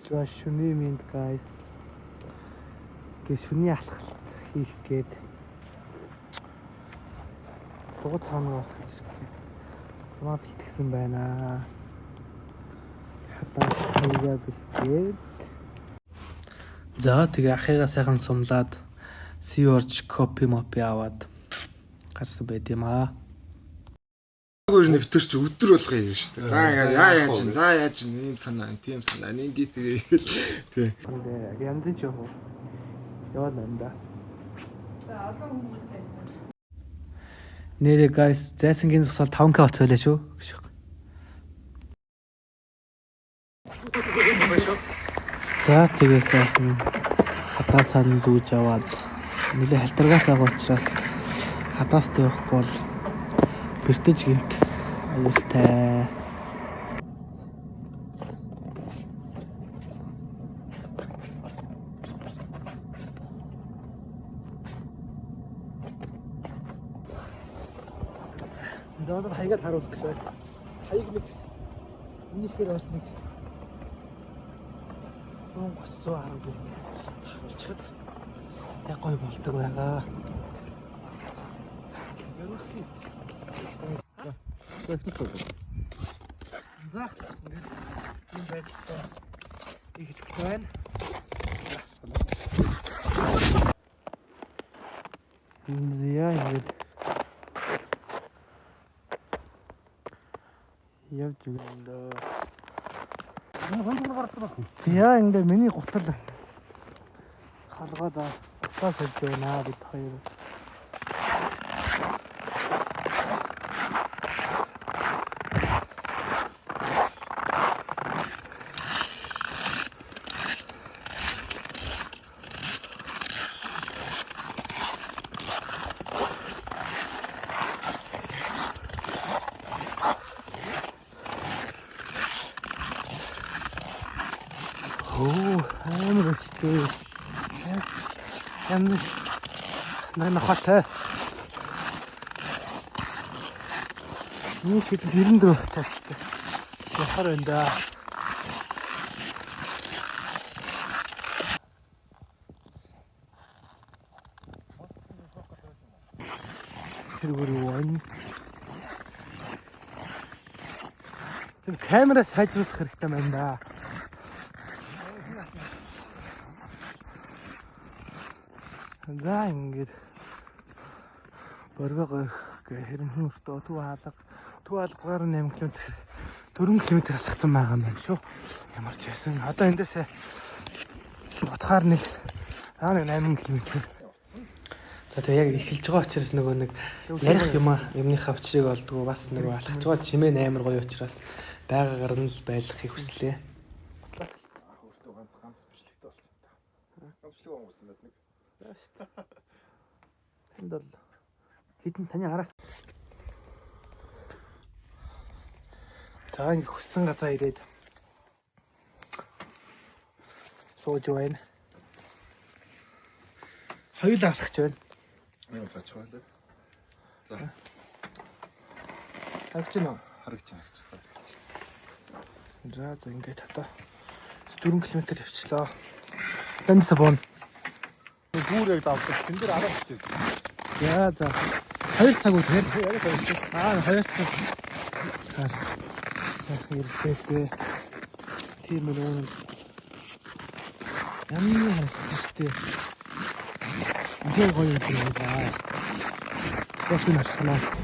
За шүний минь guys. Гэ шүний алхалт хийх гээд дугуй цаанаас маа бэлтгэсэн байна. Хатаа хийгээ бэлтгээд. За тэгээ ахыгаа сайхан сумлаад Sea-Org copy аваад гарсан байт юм аа. Гөр нэвтэр чи өдөр болгоо юм шүү дээ. За яаж ийм санаа, тийм санаа, ингээд тэгэл тий. Янз ч юу. Яваад байна да. За олон хүмүүстэй. Нэрээ guys, зайсангийн зогсоол 5k бат байлаа шүү. За тэгээ сайхан хатаа сан зүүж аваад нэлээ халтаргаас байгаа учраас хатаастай явахгүй бол бэртэж гинт аюултай. Зодод хаягаад харуулах гэсэн. Хаяг нэг энийхээр бас нэг 30-100 харагдав. Харилцаад яг гой болдог байгаа. Ерөнхий. За ингээд юм байдлаа эхлэх байна. Яа ингэж явж өгнө. Яа ингэ миний гутал халгаад утаас хэлж байна бид хоёр. Амар өстэй. Ямар нахатай. Нэг хэд 94 тастай. Яхаар энэ да. Тэргүүр камераа сайжруулах хэрэгтэй байна да. За ингэж боргоо хэрэмхэн өртөө төв хаалга гаруй 8 км 4 км алхсан байгаа юм байна шүү. Ямар ч байсан. Одоо эндээс бодохоор нэг 8 км. За тэгээ яг эхэлж байгаа учраас нөгөө нэг ярих юмныхаа учрыг олдгоо бас нөгөө алхаж байгаа чимээ амар гоё учраас байгаагаар нь байлгахыг хүслээ. Өөртөө ганц бичлэгтэй болсон юм да. Ганц бичлэг онгоцтой байдаг нэг. Энд бол хитэн таны араас. За ингэ хүссэн газаа ирээд сууж байна. Хоёул алхаж байна. Юу фач байлаа. За. Харагч нь харагч. За ингээд одоо 4 км явчлаа. Тэнд сабон. Гүүрэг давдаг. Тэн дээр арга бичээ. Яа за. 2 цаг үгээр яг 2 цаг. 2 цаг. Ирдээ. Тийм үү. Ямар хэрэгтэй. Ингээ гоё юм байна. Тэс нь ашиглана.